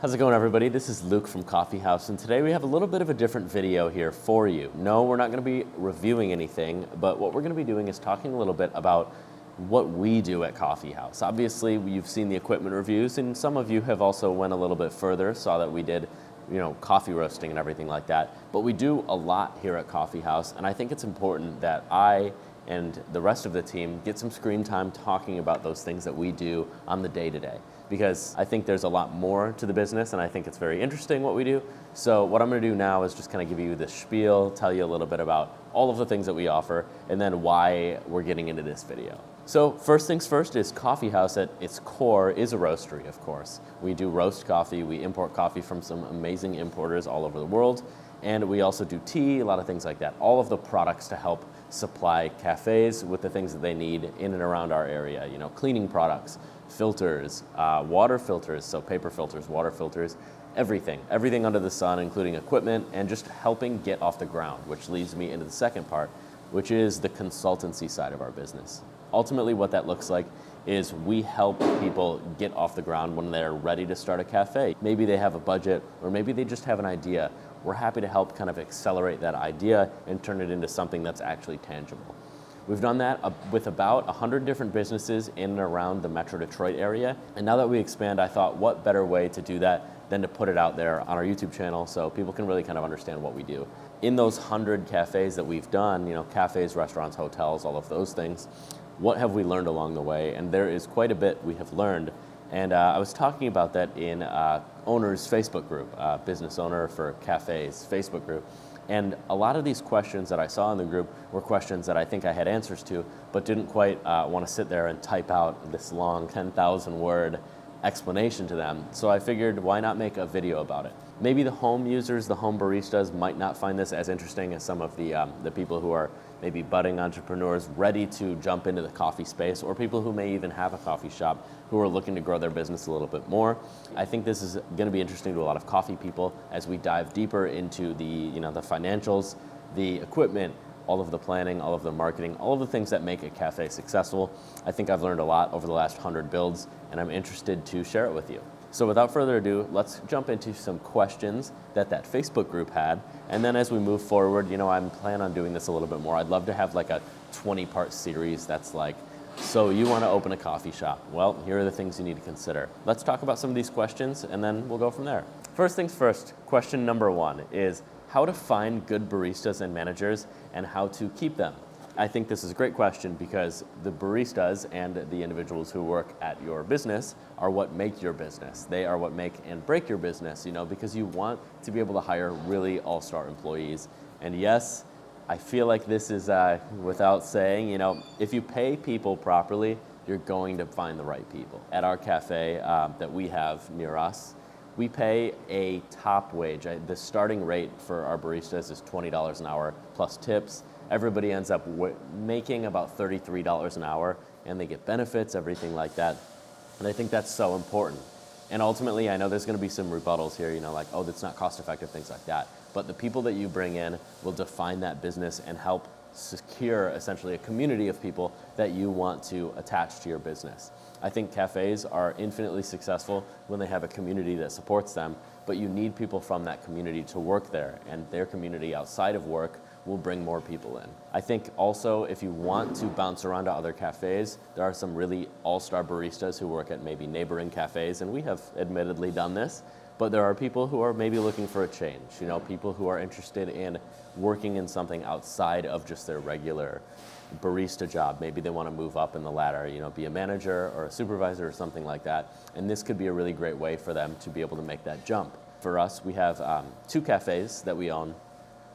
How's it going, everybody? This is Luke from Coffeehaus, and today we have a little bit of a different video here for you. No, we're not going to be reviewing anything, but what we're going to be doing is talking a little bit about what we do at Coffeehaus. Obviously, you've seen the equipment reviews, and some of you have also went a little bit further, saw that we did, coffee roasting and everything like that. But we do a lot here at Coffeehaus, and I think it's important that I and the rest of the team get some screen time talking about those things that we do on the day-to-day. Because I think there's a lot more to the business, and I think it's very interesting what we do. So what I'm going to do now is just kind of give you the spiel, tell you a little bit about all of the things that we offer, and then why we're getting into this video. So first things first is Coffeehaus at its core is a roastery, of course. We do roast coffee. We import coffee from some amazing importers all over the world. And we also do tea, a lot of things like that. All of the products to help supply cafes with the things that they need in and around our area. Cleaning products, filters, water filters, so paper filters, water filters, everything under the sun, including equipment, and just helping get off the ground, which leads me into the second part, which is the consultancy side of our business. Ultimately, what that looks like is we help people get off the ground when they're ready to start a cafe. Maybe they have a budget, or maybe they just have an idea. We're happy to help kind of accelerate that idea and turn it into something that's actually tangible. We've done that with about 100 different businesses in and around the Metro Detroit area. And now that we expand, I thought, what better way to do that than to put it out there on our YouTube channel so people can really kind of understand what we do. In those 100 cafes that we've done, cafes, restaurants, hotels, all of those things, what have we learned along the way? And there is quite a bit we have learned. And I was talking about that in owner's Facebook group, Business Owner for Cafes Facebook group. And a lot of these questions that I saw in the group were questions that I think I had answers to, but didn't quite want to sit there and type out this long 10,000 word explanation to them. So I figured, why not make a video about it? Maybe the home users, the home baristas might not find this as interesting as some of the people who are maybe budding entrepreneurs ready to jump into the coffee space, or people who may even have a coffee shop who are looking to grow their business a little bit more. I think this is going to be interesting to a lot of coffee people as we dive deeper into the financials, the equipment, all of the planning, all of the marketing, all of the things that make a cafe successful. I think I've learned a lot over the last 100 builds, and I'm interested to share it with you. So without further ado, let's jump into some questions that Facebook group had. And then as we move forward, I'm planning on doing this a little bit more. I'd love to have like a 20-part series that's like, so you want to open a coffee shop? Well, here are the things you need to consider. Let's talk about some of these questions, and then we'll go from there. First things first, question number one is how to find good baristas and managers and how to keep them. I think this is a great question because the baristas and the individuals who work at your business are what make your business. They are what make and break your business, because you want to be able to hire really all-star employees. And yes, I feel like this is without saying, if you pay people properly, you're going to find the right people. At our cafe that we have near us, we pay a top wage. The starting rate for our baristas is $20 an hour plus tips. Everybody ends up making about $33 an hour, and they get benefits, everything like that. And I think that's so important. And ultimately, I know there's going to be some rebuttals here, like, oh, that's not cost effective, things like that. But the people that you bring in will define that business and help secure essentially a community of people that you want to attach to your business. I think cafes are infinitely successful when they have a community that supports them, but you need people from that community to work there, and their community outside of work will bring more people in. I think also if you want to bounce around to other cafes, there are some really all-star baristas who work at maybe neighboring cafes, and we have admittedly done this, but there are people who are maybe looking for a change, people who are interested in working in something outside of just their regular barista job. Maybe they want to move up in the ladder, be a manager or a supervisor or something like that. And this could be a really great way for them to be able to make that jump. For us, we have 2 cafes that we own,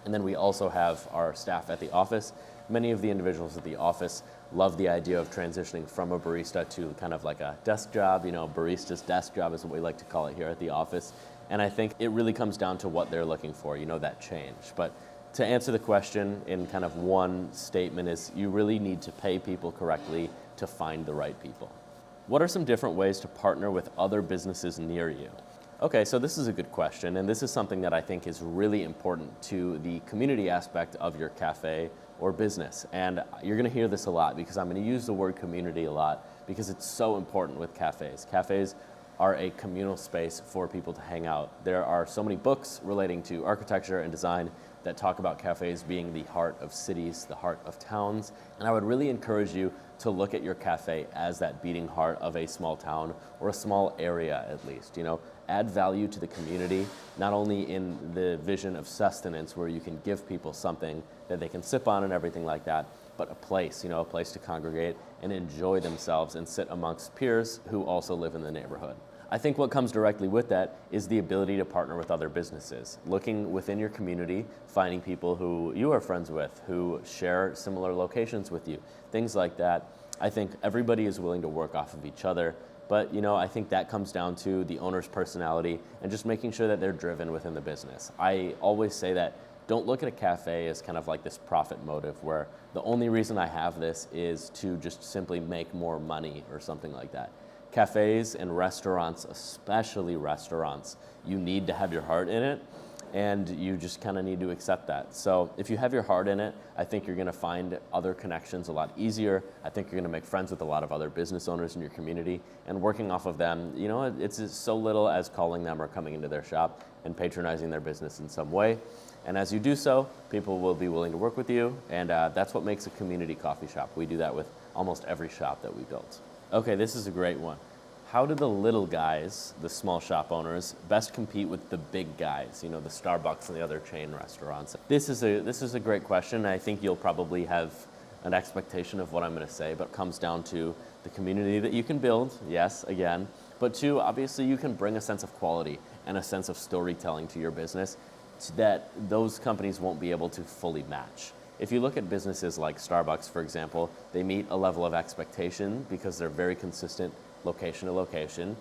and then we also have our staff at the office. Many of the individuals at the office love the idea of transitioning from a barista to kind of like a desk job, barista's desk job is what we like to call it here at the office. And I think it really comes down to what they're looking for, that change. But to answer the question in kind of one statement is you really need to pay people correctly to find the right people. What are some different ways to partner with other businesses near you? Okay, so this is a good question, and this is something that I think is really important to the community aspect of your cafe or business. And you're going to hear this a lot because I'm going to use the word community a lot because it's so important with cafes. Cafes are a communal space for people to hang out. There are so many books relating to architecture and design that talk about cafes being the heart of cities, the heart of towns. And I would really encourage you to look at your cafe as that beating heart of a small town or a small area at least. Add value to the community, not only in the vision of sustenance where you can give people something that they can sip on and everything like that, but a place, a place to congregate and enjoy themselves and sit amongst peers who also live in the neighborhood. I think what comes directly with that is the ability to partner with other businesses. Looking within your community, finding people who you are friends with, who share similar locations with you, things like that. I think everybody is willing to work off of each other, but I think that comes down to the owner's personality and just making sure that they're driven within the business. I always say that don't look at a cafe as kind of like this profit motive where the only reason I have this is to just simply make more money or something like that. Cafes and restaurants, especially restaurants, you need to have your heart in it, and you just kind of need to accept that. So if you have your heart in it, I think you're going to find other connections a lot easier. I think you're going to make friends with a lot of other business owners in your community, and working off of them, it's so little as calling them or coming into their shop and patronizing their business in some way. And as you do so, people will be willing to work with you, and that's what makes a community coffee shop. We do that with almost every shop that we built. Okay, this is a great one. How do the little guys, the small shop owners, best compete with the big guys, the Starbucks and the other chain restaurants? This is a great question. I think you'll probably have an expectation of what I'm going to say, but it comes down to the community that you can build, yes, again, but two, obviously you can bring a sense of quality and a sense of storytelling to your business that those companies won't be able to fully match. If you look at businesses like Starbucks, for example, they meet a level of expectation because they're very consistent location to location,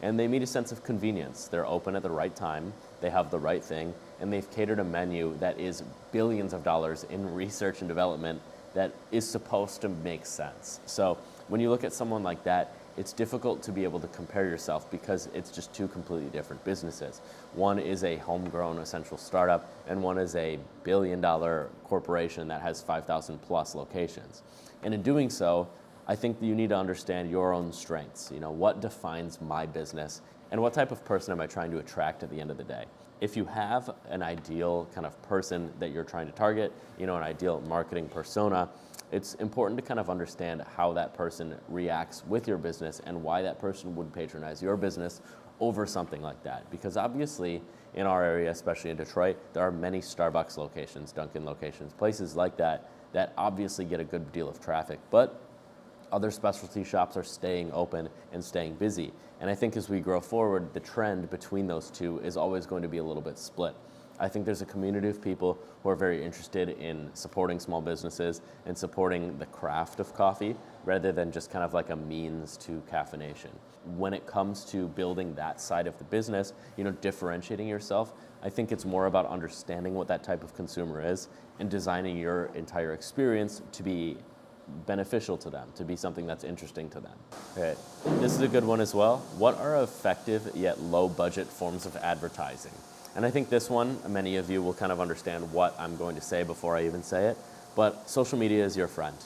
and they meet a sense of convenience. They're open at the right time, they have the right thing, and they've catered a menu that is billions of dollars in research and development that is supposed to make sense. So when you look at someone like that, it's difficult to be able to compare yourself because it's just two completely different businesses. One is a homegrown essential startup, and one is a billion-dollar corporation that has 5,000 plus locations. And in doing so, I think that you need to understand your own strengths. What defines my business, and what type of person am I trying to attract at the end of the day? If you have an ideal kind of person that you're trying to target, an ideal marketing persona, it's important to kind of understand how that person reacts with your business and why that person would patronize your business over something like that. Because obviously in our area, especially in Detroit, there are many Starbucks locations, Dunkin' locations, places like that obviously get a good deal of traffic, but other specialty shops are staying open and staying busy. And I think as we grow forward, the trend between those two is always going to be a little bit split. I think there's a community of people who are very interested in supporting small businesses and supporting the craft of coffee rather than just kind of like a means to caffeination. When it comes to building that side of the business, differentiating yourself, I think it's more about understanding what that type of consumer is and designing your entire experience to be beneficial to them, to be something that's interesting to them. Okay, this is a good one as well. What are effective yet low budget forms of advertising? And I think this one, many of you will kind of understand what I'm going to say before I even say it, but social media is your friend.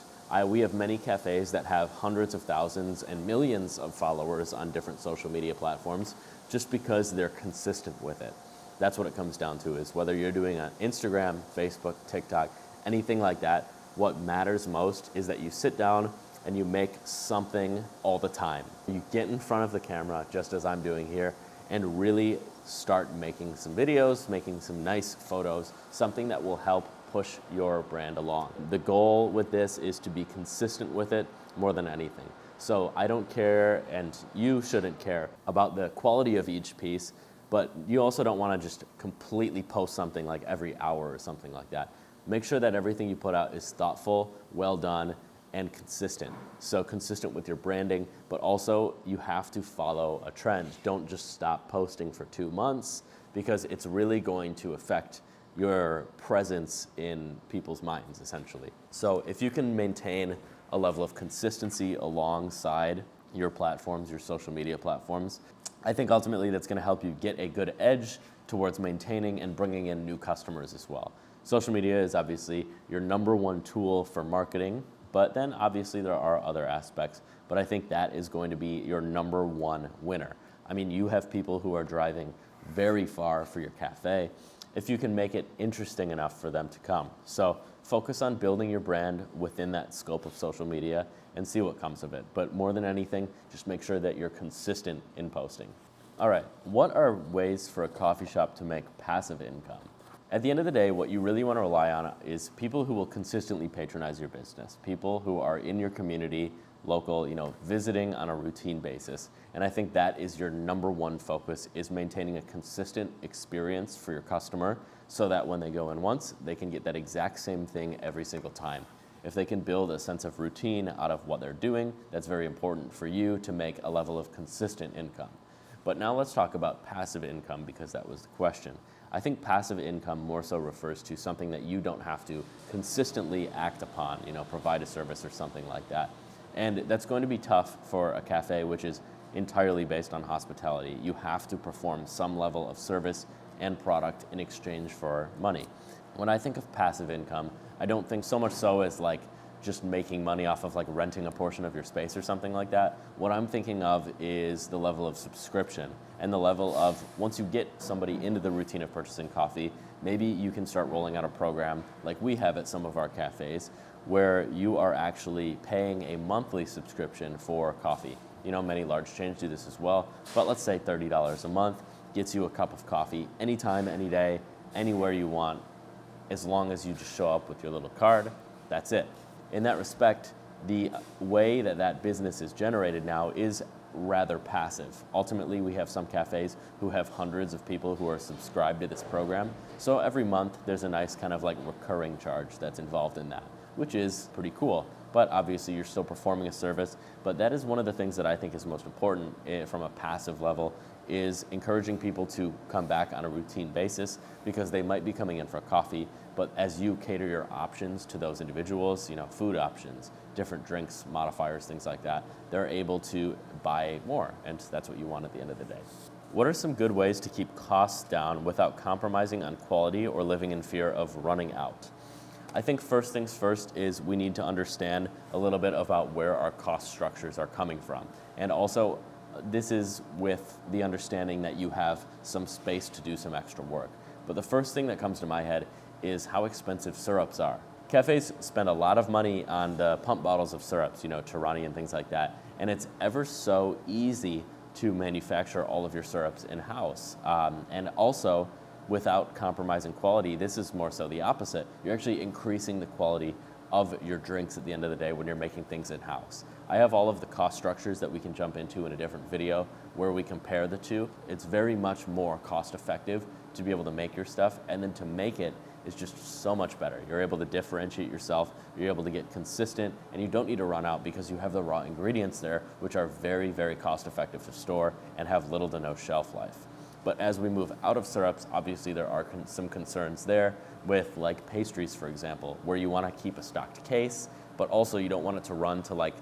We have many cafes that have hundreds of thousands and millions of followers on different social media platforms just because they're consistent with it. That's what it comes down to, is whether you're doing on Instagram, Facebook, TikTok, anything like that, what matters most is that you sit down and you make something all the time. You get in front of the camera, just as I'm doing here, and really start making some videos, making some nice photos, something that will help push your brand along. The goal with this is to be consistent with it more than anything. So I don't care, and you shouldn't care about the quality of each piece, but you also don't want to just completely post something like every hour or something like that. Make sure that everything you put out is thoughtful, well done, and consistent. So consistent with your branding, but also you have to follow a trend. Don't just stop posting for 2 months, because it's really going to affect your presence in people's minds, essentially. So if you can maintain a level of consistency alongside your platforms, your social media platforms, I think ultimately that's going to help you get a good edge towards maintaining and bringing in new customers as well. Social media is obviously your #1 tool for marketing, but then obviously there are other aspects, but I think that is going to be your #1 winner. I mean, you have people who are driving very far for your cafe, if you can make it interesting enough for them to come. So focus on building your brand within that scope of social media and see what comes of it. But more than anything, just make sure that you're consistent in posting. All right, what are ways for a coffee shop to make passive income? At the end of the day, what you really want to rely on is people who will consistently patronize your business, people who are in your community, local, visiting on a routine basis. And I think that is your number one focus, is maintaining a consistent experience for your customer so that when they go in once, they can get that exact same thing every single time. If they can build a sense of routine out of what they're doing, that's very important for you to make a level of consistent income. But now let's talk about passive income, because that was the question. I think passive income more so refers to something that you don't have to consistently act upon, provide a service or something like that. And that's going to be tough for a cafe which is entirely based on hospitality. You have to perform some level of service and product in exchange for money. When I think of passive income, I don't think so much so as like just making money off of like renting a portion of your space or something like that. What I'm thinking of is the level of subscription and the level of, once you get somebody into the routine of purchasing coffee, maybe you can start rolling out a program like we have at some of our cafes where you are actually paying a monthly subscription for coffee. Many large chains do this as well, but let's say $30 a month gets you a cup of coffee anytime, any day, anywhere you want, as long as you just show up with your little card. That's it. In that respect, the way that business is generated now is rather passive. Ultimately, we have some cafes who have hundreds of people who are subscribed to this program. So every month, there's a nice kind of like recurring charge that's involved in that, which is pretty cool. But obviously, you're still performing a service. But that is one of the things that I think is most important from a passive level, is encouraging people to come back on a routine basis, because they might be coming in for a coffee, but as you cater your options to those individuals, food options, different drinks, modifiers, things like that, they're able to buy more, and that's what you want at the end of the day. What are some good ways to keep costs down without compromising on quality or living in fear of running out? I think first things first is we need to understand a little bit about where our cost structures are coming from. And also, this is with the understanding that you have some space to do some extra work. But the first thing that comes to my head is how expensive syrups are. Cafes spend a lot of money on the pump bottles of syrups, Tirani and things like that. And it's ever so easy to manufacture all of your syrups in-house. And also, without compromising quality, this is more so the opposite. You're actually increasing the quality of your drinks at the end of the day when you're making things in-house. I have all of the cost structures that we can jump into in a different video where we compare the two. It's very much more cost effective to be able to make your stuff, and then to make it is just so much better. You're able to differentiate yourself, you're able to get consistent, and you don't need to run out because you have the raw ingredients there, which are very, very cost effective to store and have little to no shelf life. But as we move out of syrups, obviously there are some concerns there with like pastries, for example, where you want to keep a stocked case, but also you don't want it to run to like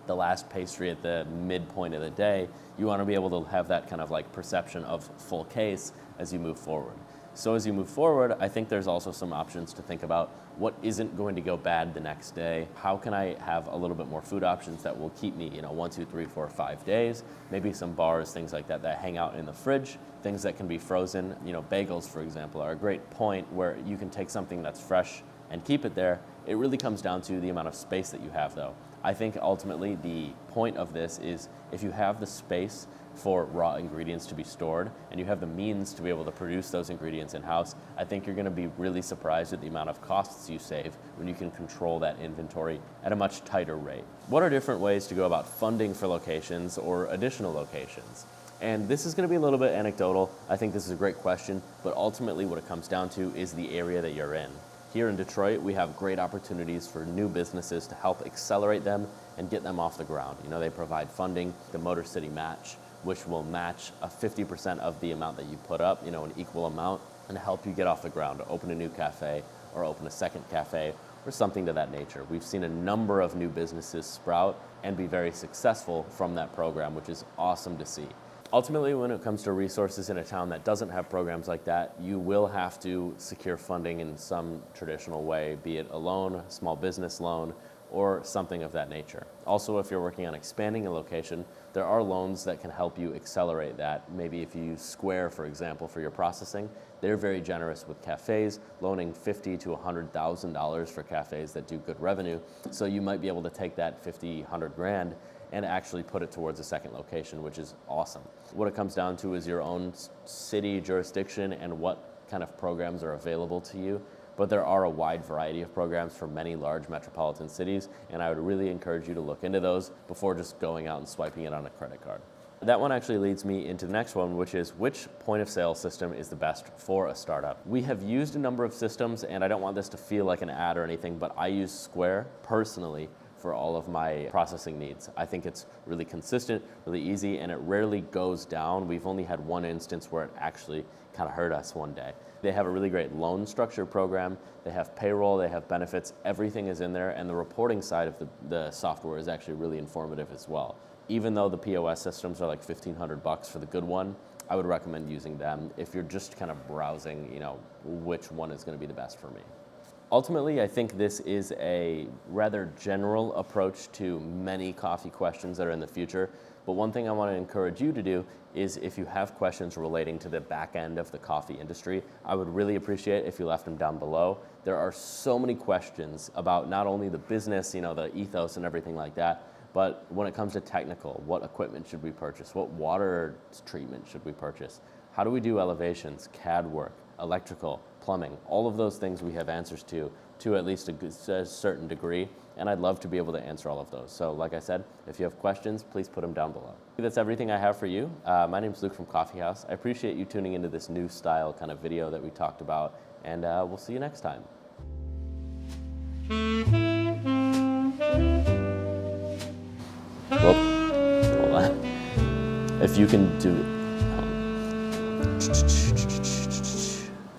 the last pastry at the midpoint of the day. You want to be able to have that kind of like perception of full case as you move forward. So as you move forward, I think there's also some options to think about what isn't going to go bad the next day. How can I have a little bit more food options that will keep me, 1, 2, 3, 4, 5 days? Maybe some bars, things like that hang out in the fridge, things that can be frozen. Bagels, for example, are a great point where you can take something that's fresh and keep it there. It really comes down to the amount of space that you have, though. I think ultimately the point of this is if you have the space for raw ingredients to be stored and you have the means to be able to produce those ingredients in-house, I think you're going to be really surprised at the amount of costs you save when you can control that inventory at a much tighter rate. What are different ways to go about funding for locations or additional locations? And this is going to be a little bit anecdotal. I think this is a great question, but ultimately what it comes down to is the area that you're in. Here in Detroit, we have great opportunities for new businesses to help accelerate them and get them off the ground. They provide funding, the Motor City Match, which will match 50% of the amount that you put up, an equal amount, and help you get off the ground to open a new cafe or open a second cafe or something to that nature. We've seen a number of new businesses sprout and be very successful from that program, which is awesome to see. Ultimately, when it comes to resources in a town that doesn't have programs like that, you will have to secure funding in some traditional way, be it a loan, small business loan, or something of that nature. Also, if you're working on expanding a location, there are loans that can help you accelerate that. Maybe if you use Square, for example, for your processing, they're very generous with cafes, loaning $50,000 to $100,000 for cafes that do good revenue. So you might be able to take that 50, 100 grand and actually put it towards a second location, which is awesome. What it comes down to is your own city jurisdiction and what kind of programs are available to you. But there are a wide variety of programs for many large metropolitan cities, and I would really encourage you to look into those before just going out and swiping it on a credit card. That one actually leads me into the next one, which is which point of sale system is the best for a startup? We have used a number of systems, and I don't want this to feel like an ad or anything, but I use Square personally for all of my processing needs. I think it's really consistent, really easy, and it rarely goes down. We've only had one instance where it actually kind of hurt us one day. They have a really great loan structure program. They have payroll, they have benefits, everything is in there, and the reporting side of the software is actually really informative as well. Even though the POS systems are like $1,500 for the good one, I would recommend using them if you're just kind of browsing, which one is going to be the best for me. Ultimately, I think this is a rather general approach to many coffee questions that are in the future. But one thing I want to encourage you to do is if you have questions relating to the back end of the coffee industry, I would really appreciate if you left them down below. There are so many questions about not only the business, the ethos and everything like that, but when it comes to technical, what equipment should we purchase? What water treatment should we purchase? How do we do elevations, CAD work, electrical, plumbing? All of those things we have answers to at least a certain degree, and I'd love to be able to answer all of those. So like I said, if you have questions, please put them down below. That's everything I have for you. My name is Luke from Coffeehaus. I appreciate you tuning into this new style kind of video that we talked about, and we'll see you next time. Well, hold on. If you can do it.